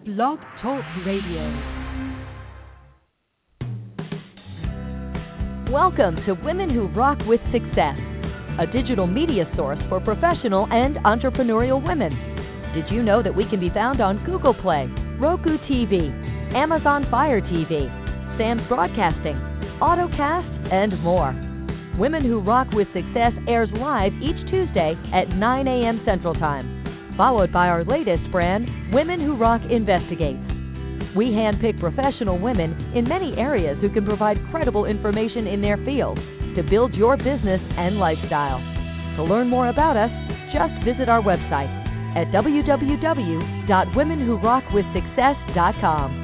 Blog Talk Radio. Welcome to Women Who Rock with Success, a digital media source for professional and entrepreneurial women. Did you know that we can be found on Google Play, Roku TV, Amazon Fire TV, Sam's Broadcasting, AutoCast, and more? Women Who Rock with Success airs live each Tuesday at 9 a.m. Central Time, followed by our latest brand, Women Who Rock Investigates. We handpick professional women in many areas who can provide credible information in their field to build your business and lifestyle. To learn more about us, just visit our website at www.womenwhorockwithsuccess.com.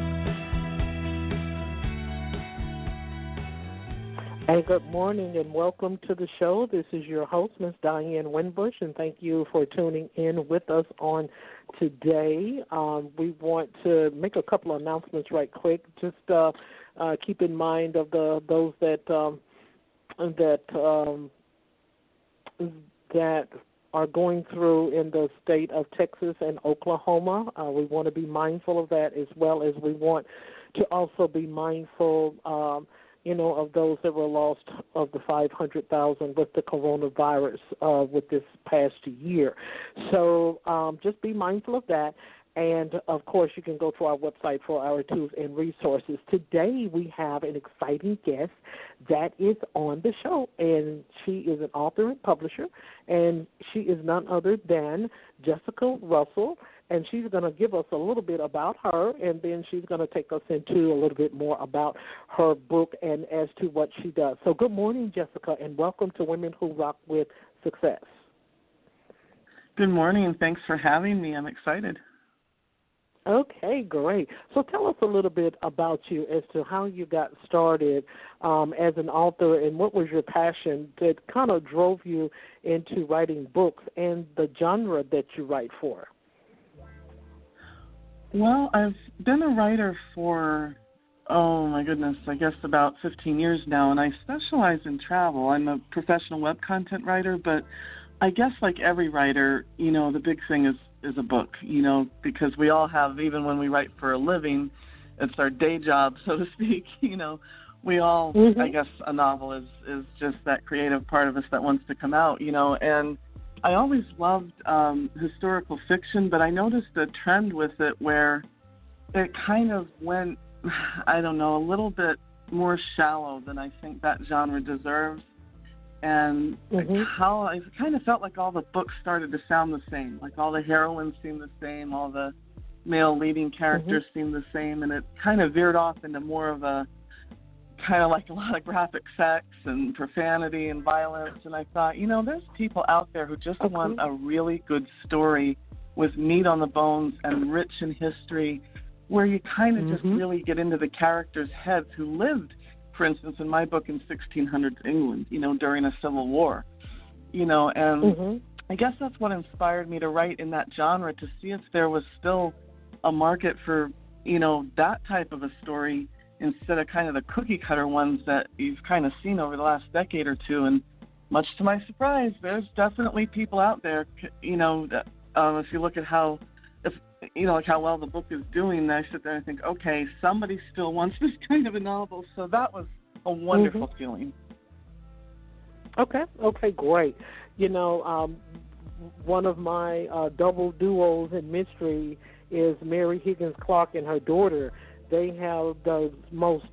Hey, good morning and welcome to the show. This is your host, Ms. Diane Winbush, and thank you for tuning in with us on today. We want to make a couple of announcements right quick. Just keep in mind of those that are going through in the state of Texas and Oklahoma. We want to be mindful of that, as well as we want to also be mindful of those that were lost, of the 500,000 with the coronavirus with this past year. So just be mindful of that. And, of course, you can go to our website for our tools and resources. Today we have an exciting guest that is on the show, and she is an author and publisher, and she is none other than Jessica Russell. And she's going to give us a little bit about her, and then she's going to take us into a little bit more about her book and as to what she does. So good morning, Jessica, and welcome to Women Who Rock with Success. Good morning, and thanks for having me. I'm excited. Okay, great. So tell us a little bit about you as to how you got started as an author, and what was your passion that kind of drove you into writing books and the genre that you write for. Well, I've been a writer for, I guess about 15 years now, and I specialize in travel. I'm a professional web content writer, but I guess like every writer, the big thing is a book, because we all have, even when we write for a living, it's our day job, so to speak, we all, I guess a novel is just that creative part of us that wants to come out, and I always loved historical fiction, but I noticed a trend with it where it kind of went, a little bit more shallow than I think that genre deserves. And how I kind of felt like all the books started to sound the same. Like all the heroines seemed the same, all the male leading characters seemed the same, and it kind of veered off into more of a kind of like a lot of graphic sex and profanity and violence. And I thought, there's people out there who just want a really good story with meat on the bones and rich in history, where you kind of just really get into the characters' heads who lived, for instance, in my book, in 1600s England, during a civil war, and I guess that's what inspired me to write in that genre, to see if there was still a market for, that type of a story instead of kind of the cookie-cutter ones that you've kind of seen over the last decade or two. And much to my surprise, there's definitely people out there, that, if you look at how well the book is doing, I sit there and think, okay, somebody still wants this kind of a novel. So that was a wonderful feeling. Okay, great. One of my double duos in mystery is Mary Higgins Clark and her daughter. They have the most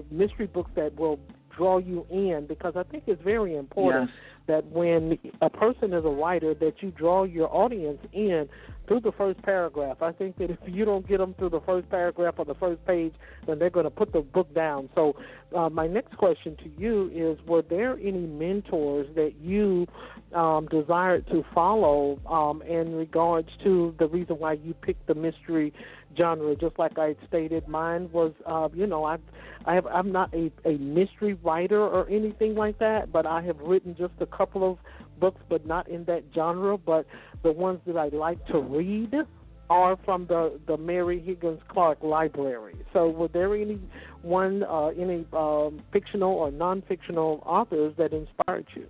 mystery books that will draw you in, because I think it's very important that when a person is a writer, that you draw your audience in through the first paragraph. I think that if you don't get them through the first paragraph or the first page, then they're going to put the book down. So my next question to you is, were there any mentors that you desired to follow in regards to the reason why you picked the mystery genre? Just like I stated, mine was, I'm not a mystery writer or anything like that, but I have written just a couple of books, but not in that genre. But the ones that I like to read are from the Mary Higgins Clark library. So were there any fictional or non-fictional authors that inspired you?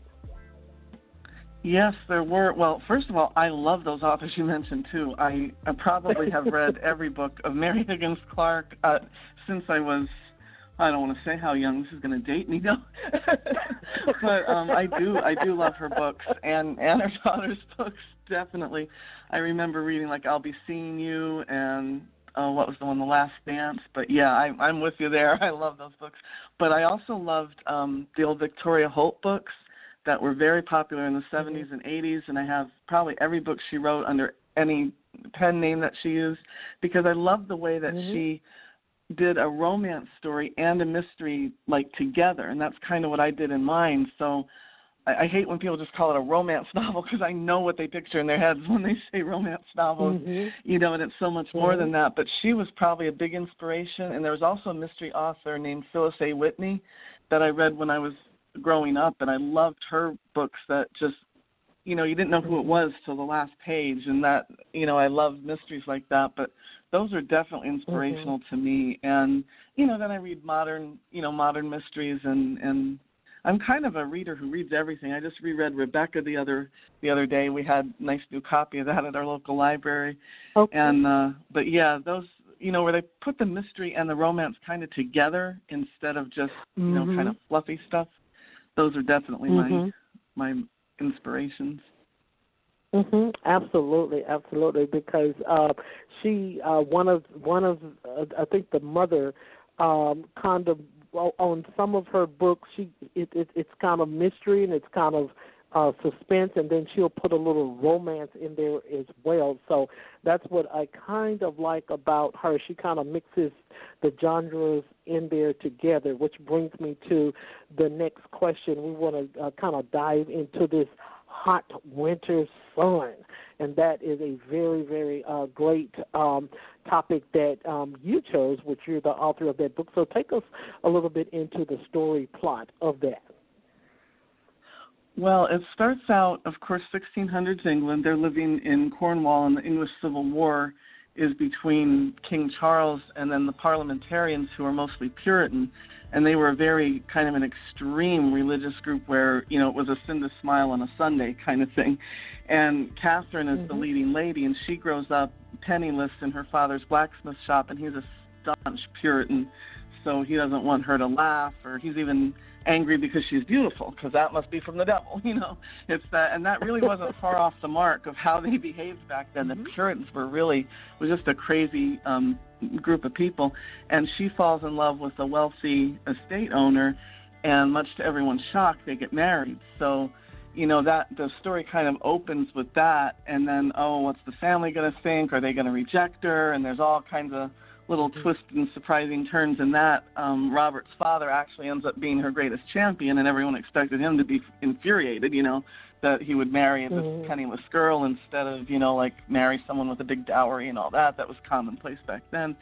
Yes, there were. Well, first of all, I love those authors you mentioned, too. I probably have read every book of Mary Higgins Clark since I was, I don't want to say how young. This is going to date me, though. But I do love her books and her daughter's books, definitely. I remember reading, like, I'll Be Seeing You and what was the one, The Last Dance. But, yeah, I'm with you there. I love those books. But I also loved the old Victoria Holt books that were very popular in the 70s and 80s, and I have probably every book she wrote under any pen name that she used, because I love the way that she did a romance story and a mystery, like, together, and that's kind of what I did in mine. So I hate when people just call it a romance novel, because I know what they picture in their heads when they say romance novels, you know, and it's so much more than that. But she was probably a big inspiration, and there was also a mystery author named Phyllis A. Whitney that I read when I was growing up, and I loved her books that just, you know, you didn't know who it was till the last page, and that, you know, I love mysteries like that, but those are definitely inspirational to me. And, you know, then I read modern mysteries, and I'm kind of a reader who reads everything. I just reread Rebecca the other day. We had a nice new copy of that at our local library. And but yeah, those, you know, where they put the mystery and the romance kind of together instead of just, you know, kind of fluffy stuff. Those are definitely my inspirations. Absolutely, because she one of I think the mother kind of, on some of her books, it's kind of mystery and it's kind of suspense, and then she'll put a little romance in there as well. So that's what I kind of like about her. She kind of mixes the genres in there together, which brings me to the next question. We want to kind of dive into this hot winter sun, and that is a very, very great topic that you chose, which you're the author of that book. So take us a little bit into the story plot of that. Well, it starts out, of course, 1600s England. They're living in Cornwall, and the English Civil War is between King Charles and then the parliamentarians, who are mostly Puritan. And they were a very kind of an extreme religious group where, you know, it was a sin to smile on a Sunday kind of thing. And Catherine is the leading lady, and she grows up penniless in her father's blacksmith shop, and he's a staunch Puritan. So he doesn't want her to laugh, or he's even angry because she's beautiful, because that must be from the devil, you know. It's that, and that really wasn't far off the mark of how they behaved back then. The Puritans was just a crazy group of people, and she falls in love with a wealthy estate owner, and much to everyone's shock, they get married. So, you know, that the story kind of opens with that, and then, oh, what's the family going to think? Are they going to reject her? And there's all kinds of little twists and surprising turns in that. Robert's father actually ends up being her greatest champion, and everyone expected him to be infuriated, you know, that he would marry this penniless girl instead of, you know, like marry someone with a big dowry and all that. That was commonplace back then.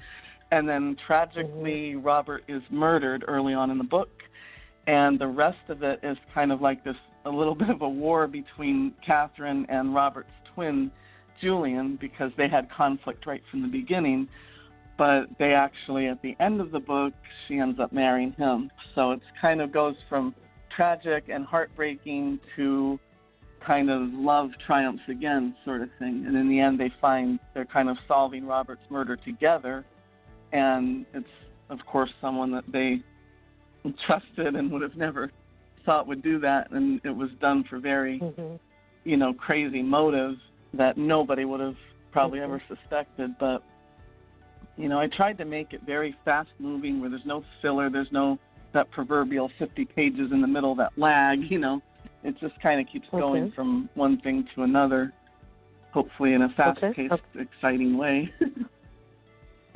And then tragically, Robert is murdered early on in the book, and the rest of it is kind of like this, a little bit of a war between Catherine and Robert's twin, Julian, because they had conflict right from the beginning. But they actually, at the end of the book, she ends up marrying him. So it kind of goes from tragic and heartbreaking to kind of love triumphs again sort of thing. And in the end, they're kind of solving Robert's murder together. And it's, of course, someone that they trusted and would have never thought would do that. And it was done for very, you know, crazy motives that nobody would have probably ever suspected. But you know, I tried to make it very fast-moving, where there's no filler, there's no that proverbial 50 pages in the middle that lag, you know. It just kind of keeps going from one thing to another, hopefully in a fast-paced, exciting way.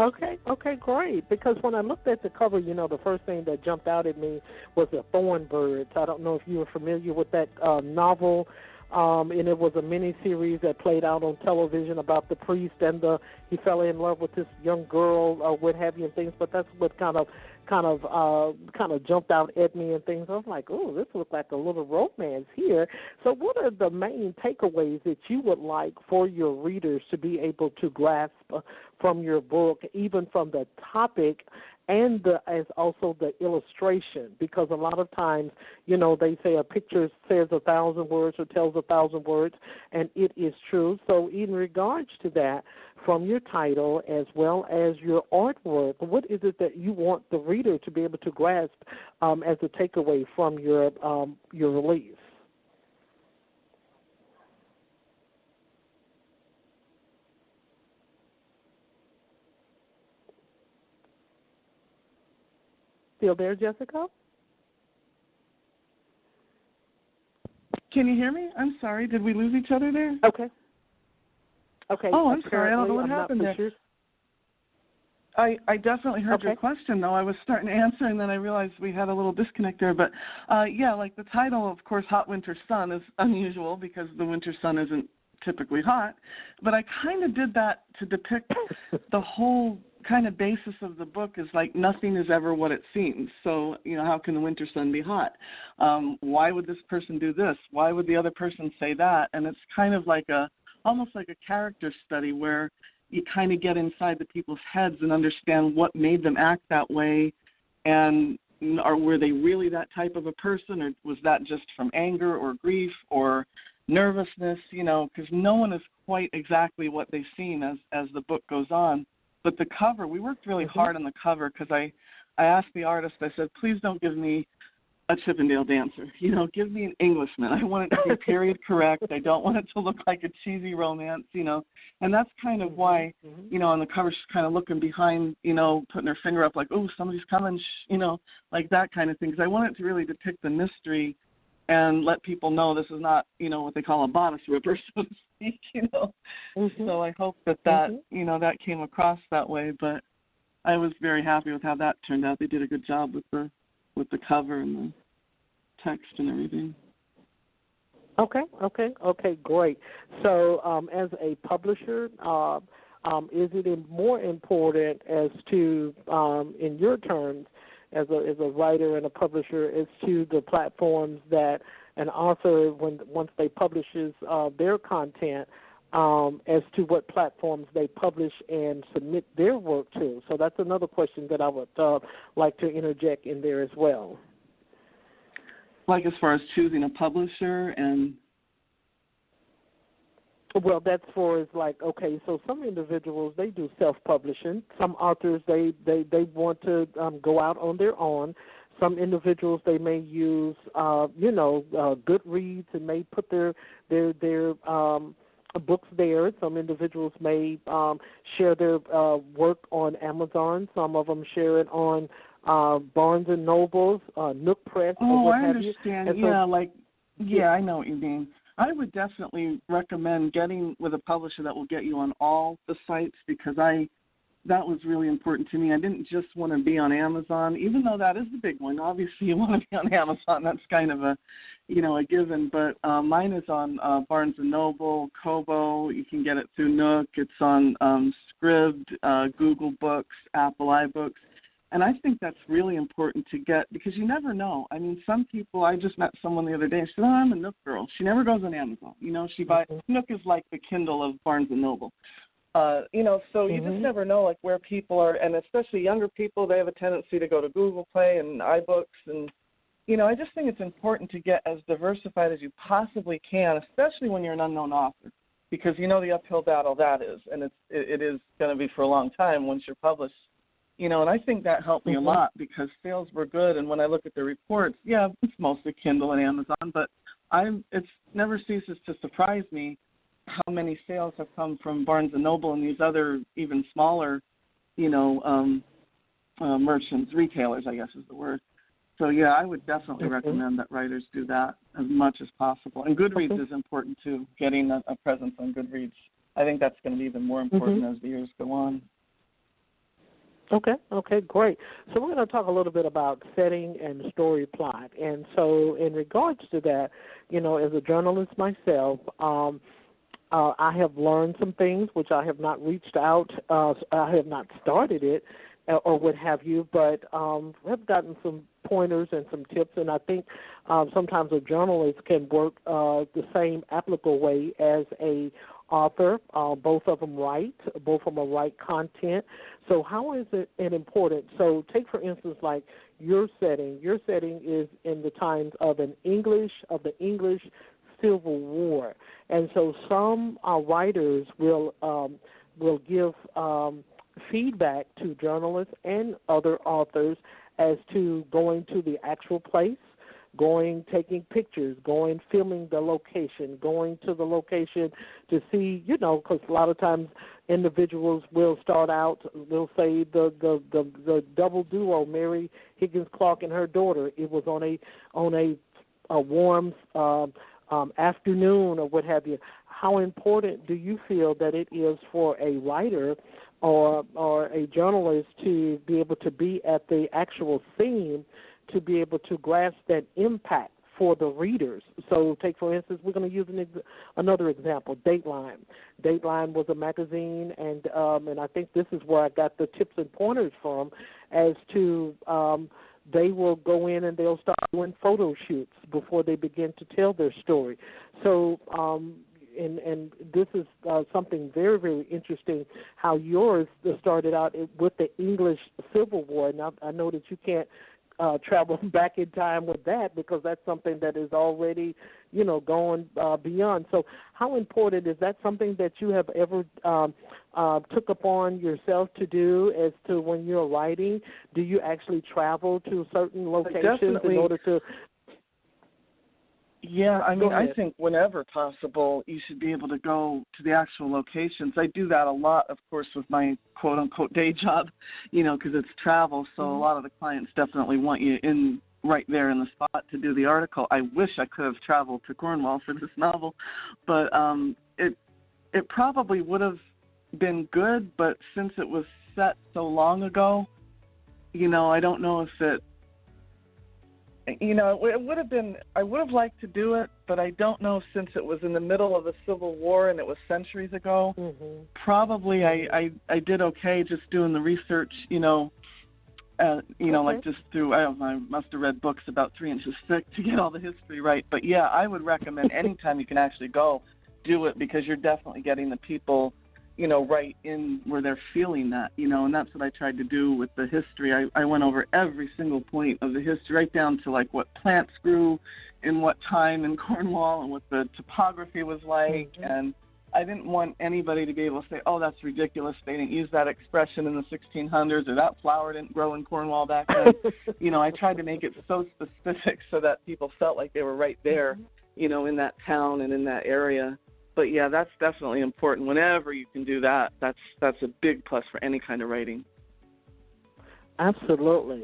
Okay, great. Because when I looked at the cover, you know, the first thing that jumped out at me was the thorn birds. I don't know if you were familiar with that novel. And it was a mini-series that played out on television about the priest and he fell in love with this young girl or what have you and things. But that's what kind of jumped out at me and things. I was like, oh, this looks like a little romance here. So what are the main takeaways that you would like for your readers to be able to grasp from your book, even from the topic and as also the illustration, because a lot of times, they say a picture says 1,000 words or tells 1,000 words, and it is true. So in regards to that, from your title as well as your artwork, what is it that you want the reader to be able to grasp as a takeaway from your release? Still there, Jessica? Can you hear me? I'm sorry. Did we lose each other there? Okay. Oh, I'm sorry. I don't know what happened there. Sure. I definitely heard your question, though. I was starting to answer, and then I realized we had a little disconnect there. But, like the title, of course, Hot Winter Sun is unusual because the winter sun isn't typically hot. But I kind of did that to depict the whole kind of basis of the book is like nothing is ever what it seems. So, how can the winter sun be hot? Why would this person do this? Why would the other person say that? And it's kind of like almost like a character study where you kind of get inside the people's heads and understand what made them act that way, and were they really that type of a person, or was that just from anger or grief or nervousness, because no one is quite exactly what they seem as the book goes on. But the cover, we worked really hard on the cover because I asked the artist, I said, please don't give me a Chippendale dancer. Give me an Englishman. I want it to be period correct. I don't want it to look like a cheesy romance, And that's kind of why, on the cover she's kind of looking behind, putting her finger up like, oh, somebody's coming, like that kind of thing. Because I want it to really depict the mystery and let people know this is not, what they call a bodice ripper, so to speak, So I hope that, that came across that way. But I was very happy with how that turned out. They did a good job with the cover and the text and everything. Okay, great. So as a publisher, is it more important as to, in your terms, as a writer and a publisher, as to the platforms that an author, once they publishes their content, as to what platforms they publish and submit their work to? So that's another question that I would like to interject in there as well. Like as far as choosing a publisher and... Well, that's for so some individuals, they do self-publishing. Some authors, they want to go out on their own. Some individuals, they may use, Goodreads and may put their books there. Some individuals may share their work on Amazon. Some of them share it on Barnes and Nobles, Nook Press. Oh, what I have understand. You. I know what you mean. I would definitely recommend getting with a publisher that will get you on all the sites because that was really important to me. I didn't just want to be on Amazon, even though that is the big one. Obviously, you want to be on Amazon. That's kind of a given. But mine is on Barnes & Noble, Kobo. You can get it through Nook. It's on Scribd, Google Books, Apple iBooks. And I think that's really important to get because you never know. I mean, some people, I just met someone the other day, she said, I'm a Nook girl. She never goes on Amazon. She buys, Nook is like the Kindle of Barnes & Noble. So you just never know, like, where people are, and especially younger people, they have a tendency to go to Google Play and iBooks. And, I just think it's important to get as diversified as you possibly can, especially when you're an unknown author, because the uphill battle that is, and it is going to be for a long time once you're published. And I think that helped me a lot because sales were good. And when I look at the reports, it's mostly Kindle and Amazon, but it never ceases to surprise me how many sales have come from Barnes & Noble and these other even smaller, merchants, retailers, I guess is the word. So, I would definitely recommend that writers do that as much as possible. And Goodreads is important, too, getting a presence on Goodreads. I think that's going to be even more important as the years go on. Okay, great. So we're going to talk a little bit about setting and story plot. And so in regards to that, as a journalist myself, I have learned some things which I have not reached out. I have not started it or what have you, but have gotten some pointers and some tips. And I think sometimes a journalist can work the same applicable way as a author. Both of them write. Both of them write content. So how is it important? So take, for instance, like your setting. Your setting is in the times of the English Civil War. And so some writers will give feedback to journalists and other authors as to going to the actual place, taking pictures, filming the location, going to the location to see, because a lot of times individuals will start out, they'll say the double duo, Mary Higgins Clark and her daughter, it was on a warm afternoon or what have you. How important do you feel that it is for a writer or a journalist to be able to be at the actual scene to be able to grasp that impact for the readers? So take, for instance, we're going to use another example, Dateline. Dateline was a magazine, and I think this is where I got the tips and pointers from as to they will go in and they'll start doing photo shoots before they begin to tell their story. So and this is something very, very interesting, how yours started out with the English Civil War. Now, I know that you can't travel back in time with that because that's something that is already, going beyond. So how important is that? Something that you have ever took upon yourself to do as to when you're writing? Do you actually travel to certain locations in order to... Yeah, I think whenever possible, you should be able to go to the actual locations. I do that a lot, of course, with my quote-unquote day job, because it's travel, so a lot of the clients definitely want you in right there in the spot to do the article. I wish I could have traveled to Cornwall for this novel, but it probably would have been good, but since it was set so long ago, I don't know if it... it would have been, I would have liked to do it, but I don't know, since it was in the middle of the Civil War and it was centuries ago, probably I did okay just doing the research, like just through, I must have read books about 3 inches thick to get all the history right. But yeah, I would recommend anytime you can actually go, do it, because you're definitely getting the people, right in where they're feeling that, and that's what I tried to do with the history. I went over every single point of the history, right down to like what plants grew in what time in Cornwall and what the topography was like. And I didn't want anybody to be able to say, oh, that's ridiculous, they didn't use that expression in the 1600s, or that flower didn't grow in Cornwall back then. I tried to make it so specific so that people felt like they were right there, in that town and in that area. But yeah, that's definitely important. Whenever you can do that, that's a big plus for any kind of writing. Absolutely.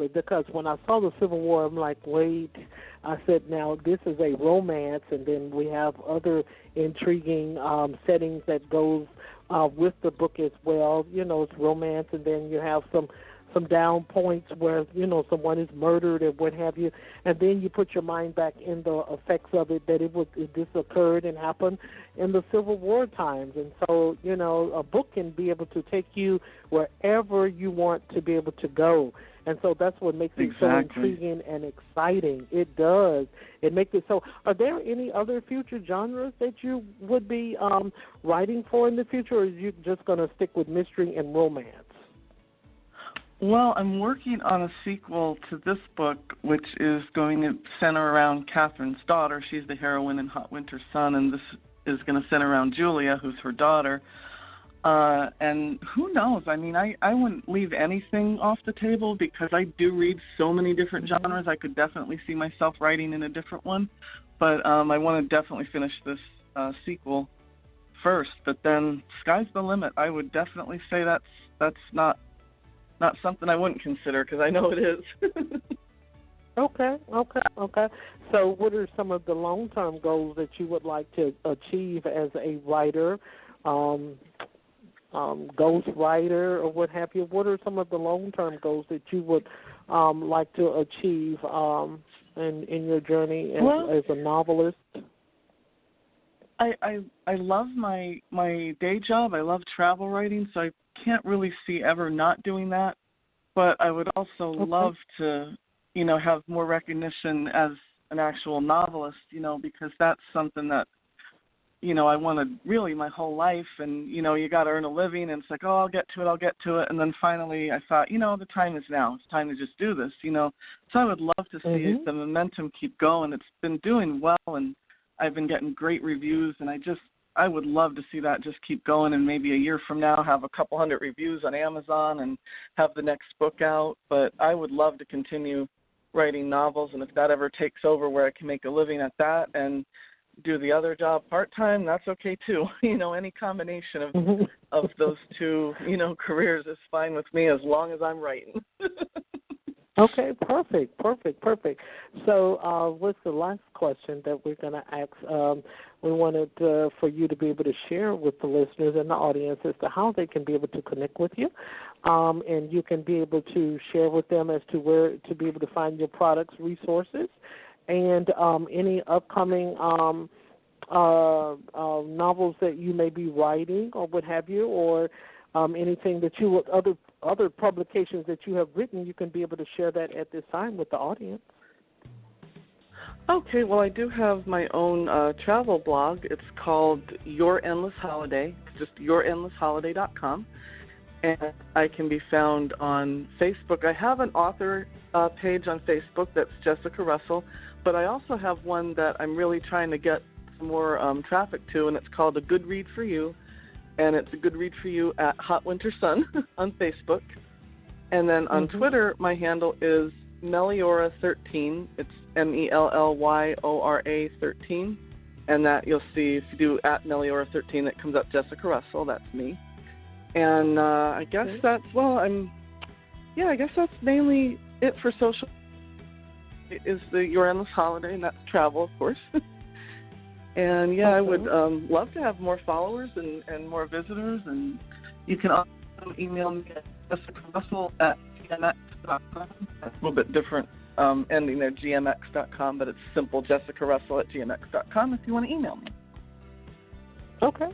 Because when I saw the Civil War, I'm like, wait. I said, now this is a romance, and then we have other intriguing settings that goes with the book as well. It's romance, and then you have some down points where, someone is murdered and what have you, and then you put your mind back in the effects of it, that this occurred and happened in the Civil War times. And so, a book can be able to take you wherever you want to be able to go. And so that's what makes it so intriguing and exciting. It does. It makes it so. Are there any other future genres that you would be writing for in the future, or are you just going to stick with mystery and romance? Well, I'm working on a sequel to this book, which is going to center around Catherine's daughter. She's the heroine in Hot Winter Sun, and this is going to center around Julia, who's her daughter. And who knows? I wouldn't leave anything off the table, because I do read so many different genres. I could definitely see myself writing in a different one. But I want to definitely finish this sequel first. But then sky's the limit. I would definitely say that's not something I wouldn't consider, because I know it is. Okay. So what are some of the long-term goals that you would like to achieve as a writer, ghost writer, or what have you? What are some of the long-term goals that you would like to achieve in your journey as a novelist? I love my day job. I love travel writing, so I can't really see ever not doing that. But I would also love to, have more recognition as an actual novelist, because that's something that, I wanted really my whole life, and, you got to earn a living, and it's like, oh, I'll get to it. And then finally I thought, the time is now. It's time to just do this, So I would love to see the momentum keep going. It's been doing well, and I've been getting great reviews, and I would love to see that just keep going, and maybe a year from now have a couple hundred reviews on Amazon and have the next book out. But I would love to continue writing novels, and if that ever takes over where I can make a living at that and do the other job part-time, that's okay too. Any combination of those two, careers is fine with me as long as I'm writing. Okay, perfect. So what's the last question that we're going to ask? We wanted for you to be able to share with the listeners and the audience as to how they can be able to connect with you, and you can be able to share with them as to where to be able to find your products, resources, and any upcoming novels that you may be writing or what have you, or anything that you would, other publications that you have written, you can be able to share that at this time with the audience. Okay, well, I do have my own travel blog. It's called Your Endless Holiday. It's just yourendlessholiday.com. And I can be found on Facebook. I have an author page on Facebook that's Jessica Russell, but I also have one that I'm really trying to get some more traffic to, and it's called A Good Read for You. And it's A Good Read for You at Hot Winter Sun on Facebook. And then on Twitter, my handle is Meliora13. It's Mellyora 13. And that you'll see if you do at Meliora13, it comes up Jessica Russell. That's me. And I guess that's mainly it for social. It is the Your Endless Holiday, and that's travel, of course. And, I would love to have more followers and more visitors. And you can also email me at jessicarussell@gmx.com. That's a little bit different ending there, gmx.com, but it's simple, jessicarussell@gmx.com if you want to email me. Okay,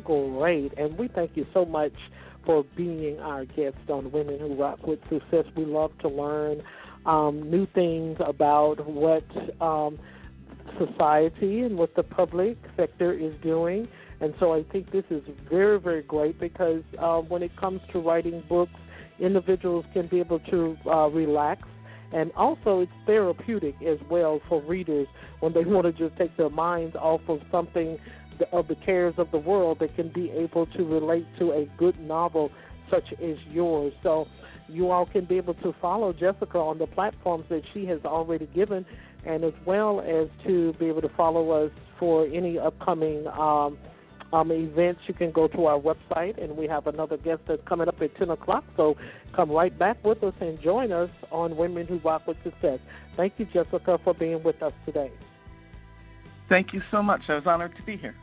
great. And we thank you so much for being our guest on Women Who Rock with Success. We love to learn new things about what society and what the public sector is doing. And so I think this is very, very great because when it comes to writing books, individuals can be able to relax. And also it's therapeutic as well for readers when they want to just take their minds off of something of the cares of the world. They can be able to relate to a good novel such as yours. So you all can be able to follow Jessica on the platforms that she has already given, and as well as to be able to follow us for any upcoming events. You can go to our website, and we have another guest that's coming up at 10 o'clock, so come right back with us and join us on Women Who Rock with Success. Thank you, Jessica, for being with us today. Thank you so much. I was honored to be here.